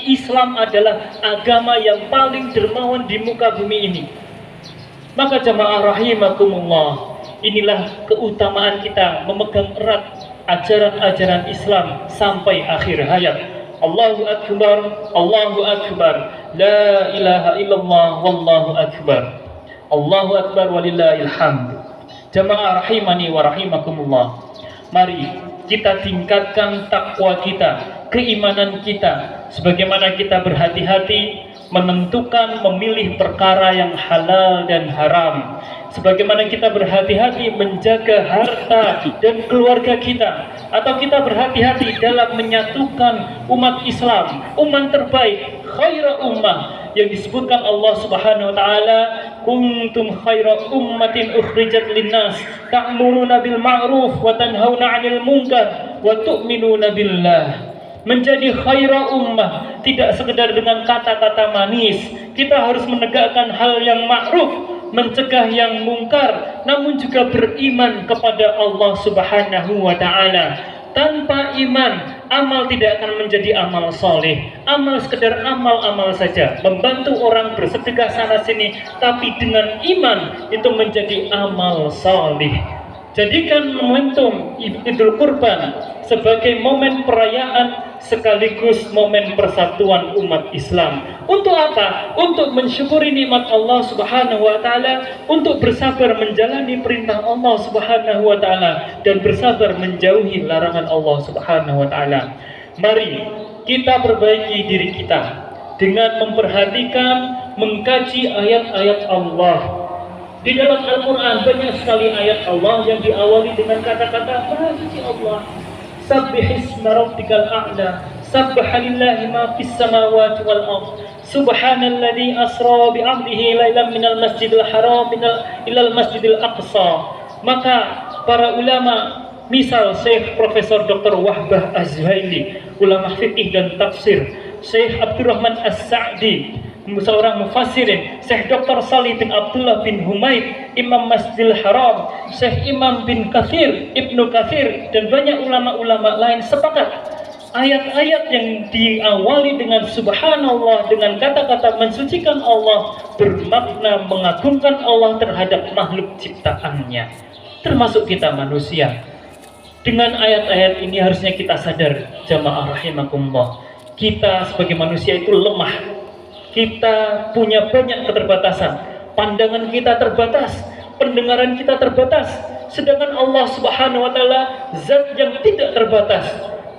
Islam adalah agama yang paling dermawan di muka bumi ini. Maka jamaah rahimakumullah, inilah keutamaan kita memegang erat ajaran-ajaran Islam sampai akhir hayat. Allahu Akbar, Allahu Akbar, la ilaha illallah, wallahu akbar. Allahu Akbar walillahil hamd. Jamaah rahimani wa rahimakumullah, mari kita tingkatkan takwa kita, keimanan kita, sebagaimana kita berhati-hati menentukan memilih perkara yang halal dan haram, sebagaimana kita berhati-hati menjaga harta dan keluarga kita, atau kita berhati-hati dalam menyatukan umat Islam, umat terbaik, khaira ummah, yang disebutkan Allah Subhanahu wa taala, kuntum khaira ummatin ukhrijat linnas ta'muruna bil ma'ruf wa tanhauna 'anil munkar wa tu'minuna billah. Menjadi khaira ummah tidak sekedar dengan kata-kata manis. Kita harus menegakkan hal yang ma'ruf, mencegah yang mungkar, namun juga beriman kepada Allah Subhanahu wa taala. Tanpa iman, amal tidak akan menjadi amal soleh. Amal sekedar amal-amal saja, membantu orang bersedekah sana sini, tapi dengan iman itu menjadi amal soleh. Jadikan momentum Idul Kurban sebagai momen perayaan sekaligus momen persatuan umat Islam. Untuk apa? Untuk mensyukuri nikmat Allah Subhanahu wa taala, untuk bersabar menjalani perintah Allah Subhanahu wa taala, dan bersabar menjauhi larangan Allah Subhanahu wa taala. Mari kita perbaiki diri kita dengan memperhatikan, mengkaji ayat-ayat Allah. Di dalam Al-Quran banyak sekali ayat Allah yang diawali dengan kata-kata Maha Suci Allah. Sabbihisma rabbikal a'la, sabbaha lillahi ma fis samawati wal ardh, subhanalladzi asra bi 'abdihi lailan minal masjidil haram ilal masjidil aqsa. Maka para ulama, misal Syekh Profesor Dr. Wahbah Az-Zuhaili, ulama fikih dan tafsir, Syekh Abdurrahman As-Sa'di, seorang mufassirin, Syekh Dr. Salih bin Abdullah bin Humaid, Imam Masjidil Haram, Syekh Imam bin Katsir, Ibnu Katsir, dan banyak ulama-ulama lain sepakat ayat-ayat yang diawali dengan subhanallah, dengan kata-kata mensucikan Allah, bermakna mengagungkan Allah terhadap makhluk ciptaannya, termasuk kita manusia. Dengan ayat-ayat ini harusnya kita sadar, jamaah rahimakumullah, kita sebagai manusia itu lemah. Kita punya banyak keterbatasan, pandangan kita terbatas, pendengaran kita terbatas, sedangkan Allah Subhanahu wa taala zat yang tidak terbatas.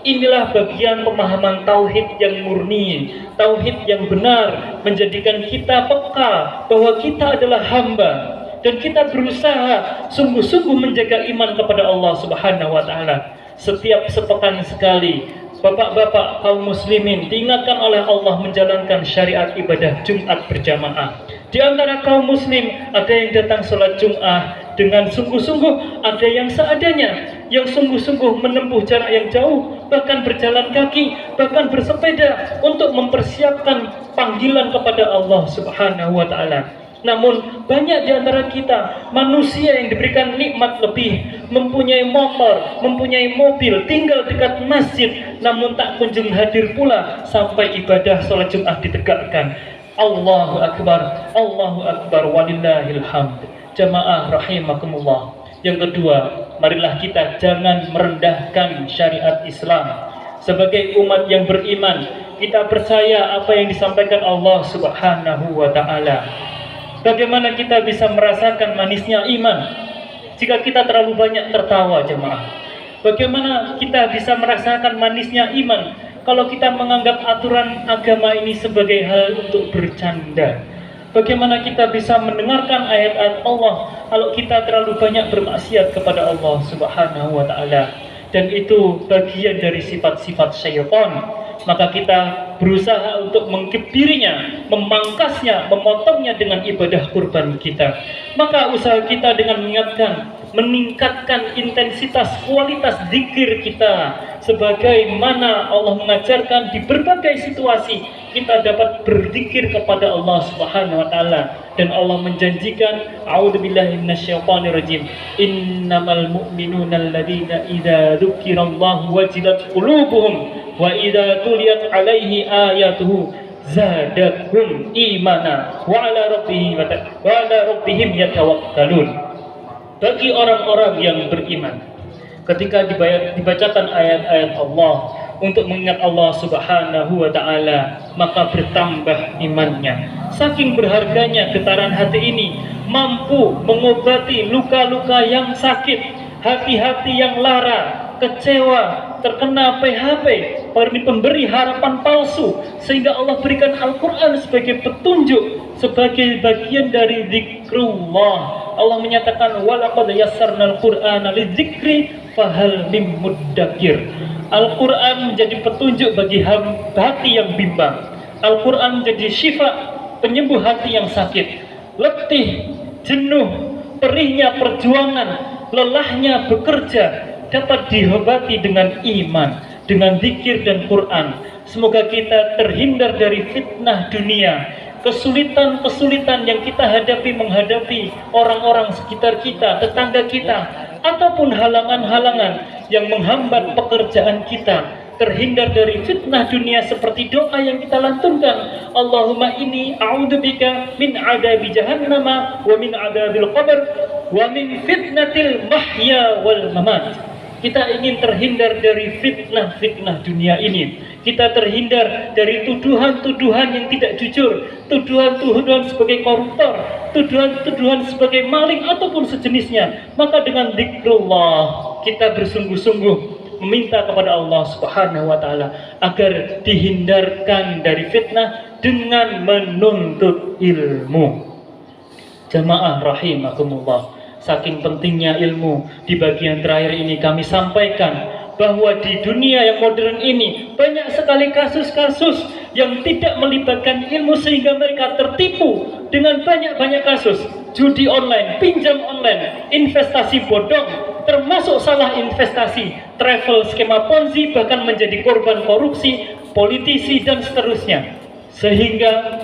Inilah bagian pemahaman tauhid yang murni, tauhid yang benar, menjadikan kita peka bahwa kita adalah hamba, dan kita berusaha sungguh-sungguh menjaga iman kepada Allah Subhanahu wa taala. Setiap sepekan sekali, bapak-bapak kaum muslimin diingatkan oleh Allah menjalankan syariat ibadah Jumat berjamaah. Di antara kaum muslim ada yang datang sholat Jumat dengan sungguh-sungguh, ada yang seadanya, yang sungguh-sungguh menempuh jarak yang jauh, bahkan berjalan kaki, bahkan bersepeda untuk mempersiapkan panggilan kepada Allah Subhanahu wa taala. Namun banyak di antara kita manusia yang diberikan nikmat lebih, mempunyai motor, mempunyai mobil, tinggal dekat masjid, namun tak kunjung hadir pula sampai ibadah sholat Jumat ditegakkan. Allahu Akbar, Allahu Akbar walillahil hamd. Jamaah rahimakumullah. Yang kedua, marilah kita jangan merendahkan syariat Islam. Sebagai umat yang beriman, kita percaya apa yang disampaikan Allah Subhanahu wa taala. Bagaimana kita bisa merasakan manisnya iman jika kita terlalu banyak tertawa, jemaah? Bagaimana kita bisa merasakan manisnya iman kalau kita menganggap aturan agama ini sebagai hal untuk bercanda? Bagaimana kita bisa mendengarkan ayat-ayat Allah kalau kita terlalu banyak bermaksiat kepada Allah Subhanahu wa taala? Dan itu bagian dari sifat-sifat syaitan. Maka kita berusaha untuk mengkebirinya, memangkasnya, memotongnya dengan ibadah kurban kita. Maka usaha kita dengan meningkatkan intensitas kualitas zikir kita, sebagaimana Allah mengajarkan di berbagai situasi kita dapat berzikir kepada Allah Subhanahu wa taala. Dan Allah menjanjikan, a'udzubillahi minasyaitonirrajim, innamal mu'minuna alladzina idza dzukirallahu wajilat qulubuhum wa idza tuliyat alaihi ayatuhu zadathum imana wa ala rabbihim yatawakkalun. Bagi orang-orang yang beriman, ketika dibacakan ayat-ayat Allah untuk mengingat Allah Subhanahu wa taala, maka bertambah imannya. Saking berharganya getaran hati ini mampu mengobati luka-luka yang sakit, hati-hati yang lara, kecewa, terkena PHP, pemberi harapan palsu, sehingga Allah berikan Al-Quran sebagai petunjuk, sebagai bagian dari zikrullah. Allah menyatakan walaqad yassarnal Qur'ana lidzikri fahal mim muddakir. Al-Quran menjadi petunjuk bagi hati yang bimbang. Al-Quran menjadi syifa, penyembuh hati yang sakit, letih, jenuh, perihnya perjuangan, lelahnya bekerja, dapat diobati dengan iman, dengan zikir dan Quran. Semoga kita terhindar dari fitnah dunia, kesulitan-kesulitan yang kita menghadapi orang-orang sekitar kita, tetangga kita, ataupun halangan-halangan yang menghambat pekerjaan kita. Terhindar dari fitnah dunia seperti doa yang kita lantunkan, Allahumma inni a'udzubika min adabi jahannama wa min adabil qabr wa min fitnatil mahya wal mamat. Kita ingin terhindar dari fitnah-fitnah dunia ini. Kita terhindar dari tuduhan-tuduhan yang tidak jujur, tuduhan-tuduhan sebagai koruptor, tuduhan-tuduhan sebagai maling ataupun sejenisnya. Maka dengan zikrullah kita bersungguh-sungguh meminta kepada Allah Subhanahu wa taala agar dihindarkan dari fitnah dengan menuntut ilmu. Jamaah rahimakumullah, saking pentingnya ilmu, di bagian terakhir ini kami sampaikan bahwa di dunia yang modern ini banyak sekali kasus-kasus yang tidak melibatkan ilmu sehingga mereka tertipu dengan banyak kasus judi online, pinjam online, investasi bodong, termasuk salah investasi, travel skema ponzi, bahkan menjadi korban korupsi, politisi dan seterusnya. Sehingga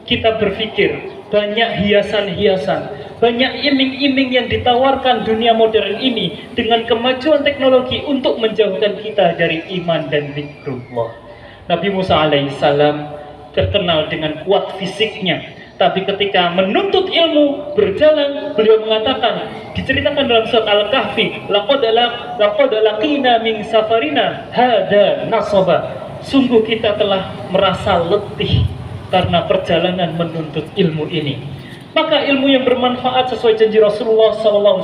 kita berpikir banyak hiasan-hiasan, banyak iming-iming yang ditawarkan dunia modern ini dengan kemajuan teknologi untuk menjauhkan kita dari iman dan zikrullah. Nabi Musa alaihissalam terkenal dengan kuat fisiknya, tapi ketika menuntut ilmu berjalan, beliau mengatakan, diceritakan dalam surat Al-Kahfi, laqad laqina min safarina hada nasaba. Sungguh kita telah merasa letih karena perjalanan menuntut ilmu ini. Maka ilmu yang bermanfaat sesuai janji Rasulullah SAW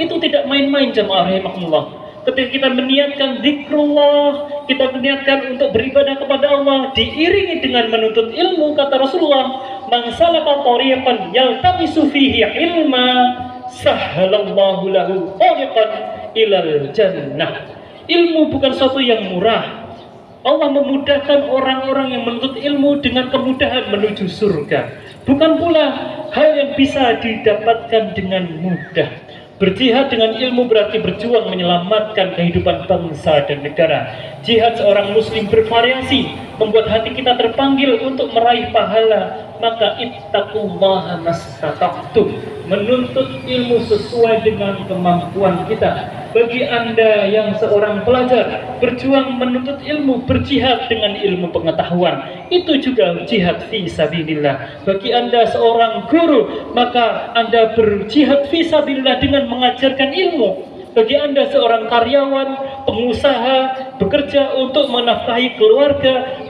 itu tidak main-main, jamaah rahimakumullah. Ketika kita meniatkan zikrullah, kita meniatkan untuk beribadah kepada Allah, diiringi dengan menuntut ilmu, kata Rasulullah, man salaka tariqan yaltamisu fihi ilma sahhalallahu lahu tariqan ilal jannah. Ilmu bukan sesuatu yang murah. Allah memudahkan orang-orang yang menuntut ilmu dengan kemudahan menuju surga. Bukan pula hal yang bisa didapatkan dengan mudah. Berjihad dengan ilmu berarti berjuang menyelamatkan kehidupan bangsa dan negara. Jihad seorang muslim bervariasi, membuat hati kita terpanggil untuk meraih pahala. Maka ittaqullaha mastata'tum, menuntut ilmu sesuai dengan kemampuan kita. Bagi Anda yang seorang pelajar, berjuang menuntut ilmu, berjihad dengan ilmu pengetahuan, itu juga jihad fi sabilillah. Bagi Anda seorang guru, maka Anda berjihad fi sabilillah dengan mengajarkan ilmu. Bagi Anda seorang karyawan, pengusaha, bekerja untuk menafkahi keluarga,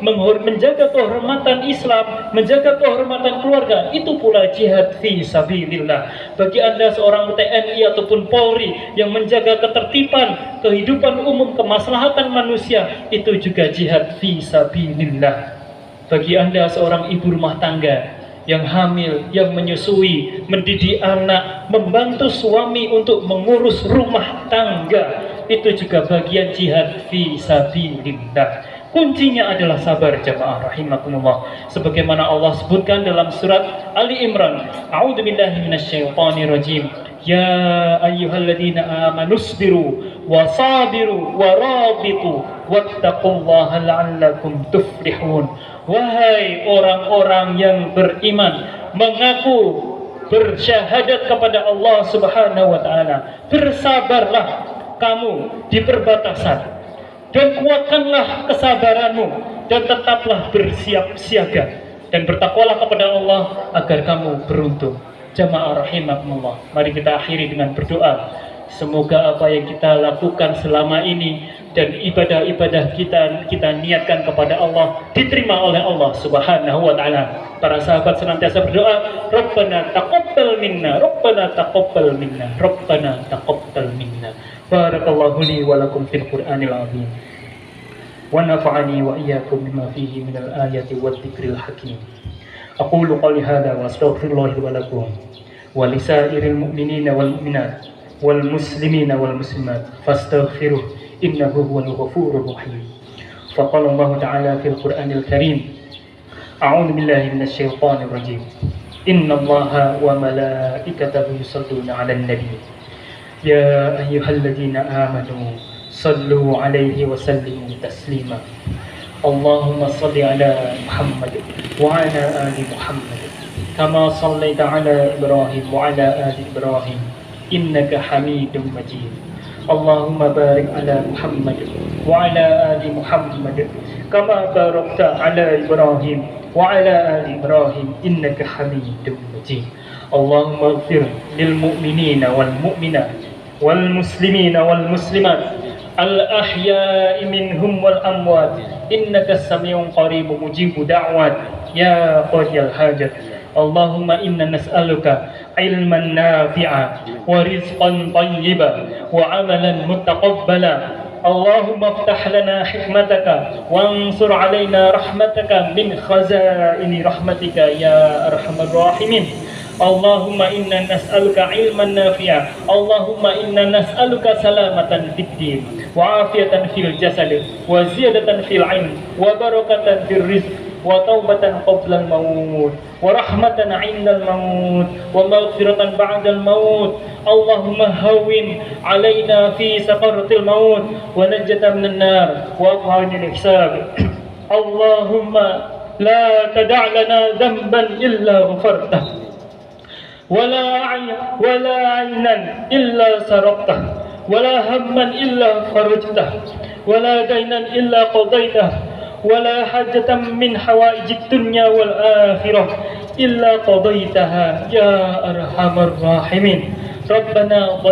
menjaga kehormatan Islam, menjaga kehormatan keluarga, itu pula jihad fi sabilillah. Bagi Anda seorang TNI ataupun Polri yang menjaga ketertiban, kehidupan umum, kemaslahatan manusia, itu juga jihad fi sabilillah. Bagi Anda seorang ibu rumah tangga yang hamil, yang menyusui, mendidik anak, membantu suami untuk mengurus rumah tangga, itu juga bagian jihad fi sabilillah. Kuncinya adalah sabar, jamaah rahimakumullah. Sebagaimana Allah sebutkan dalam surat Ali Imran, a'udzubillahi minasyaitonirrajim. Ya ayyuhalladzina amanu sabiru wasabiru warabitu wattaqullaha la'allakum tuflihun. Wahai orang-orang yang beriman, mengaku bersyahadat kepada Allah Subhanahu wa taala, bersabarlah kamu di perbatasan dan kuatkanlah kesabaranmu, dan tetaplah bersiap siaga, dan bertakwalah kepada Allah agar kamu beruntung. Jamaah rahimakumullah, mari kita akhiri dengan berdoa. Semoga apa yang kita lakukan selama ini dan ibadah-ibadah kita niatkan kepada Allah diterima oleh Allah Subhanahu wa taala. Para sahabat senantiasa berdoa, Rabbana taqabbal minna, Rabbana taqabbal minna, Rabbana taqabbal minna. Barakallahu li wa lakum fil Qur'anil azim. Wa nafa'ani wa iyyakum bima fihi minal ayati wadh-dhikril hakim. Aqulu qawli hadza wa astaghfirullaha li wa lakum wa lisairil mu'minina wal mu'minat wal muslimina wal muslimat fastaghfiruh innahu huwal ghafurur rahim. Faqala Allah ta'ala fil Qur'anil karim, a'udzu billahi minasy syaithanir rajim. Innallaha wa malaikatahu yusholluna 'alan nabi. Ya ayyuhalladzina amanu sallu 'alaihi wa sallimu taslima. Allahumma salli 'ala Muhammad wa 'ala ali Muhammad kama shallaita 'ala Ibrahim wa 'ala ali Ibrahim innaka Hamidum Majid. Allahumma barik 'ala Muhammad wa 'ala ali Muhammad kama barakta 'ala Ibrahim wa 'ala ali Ibrahim innaka Hamidum Majid. Allahumma ighfir lil mu'minina wal mu'minat wal muslimina wal muslimat al-ahya'i minhum wal amwat innaka sami'un qaribun mujibu da'wat ya qadiyal hajat. Allahumma inna nas'aluka ilman nafi'a wa rizqan tayyiba wa amalan mutaqabbala. Allahumma iftah lana hikmataka wansur alaina rahmataka min khazaini rahmatika ya arhamar rahimin. Allahumma inna nas'aluka ilman nafi'a. Allahumma inna nas'aluka salamatan fid din wa afiyatan fil jasad wa ziyadatan fil ilm wa barakatan fil rizq wa taubatan qabla al-maut wa rahmatan 'inda al-maut wa maghfiratan ba'da al-maut. Allahumma hawwin 'alaina fi sakaratil maut wa najjatan minan nar wa afwanil hisab. Allahumma la tada' lana dhanban illa ghafartah ولا عينا إلا سرقته ولا هما إلا فرجته ولا دينا إلا قضيته ولا حاجة من حوائج الدنيا والآخرة إلا قضيتها يا أرحم الراحمين. ربنا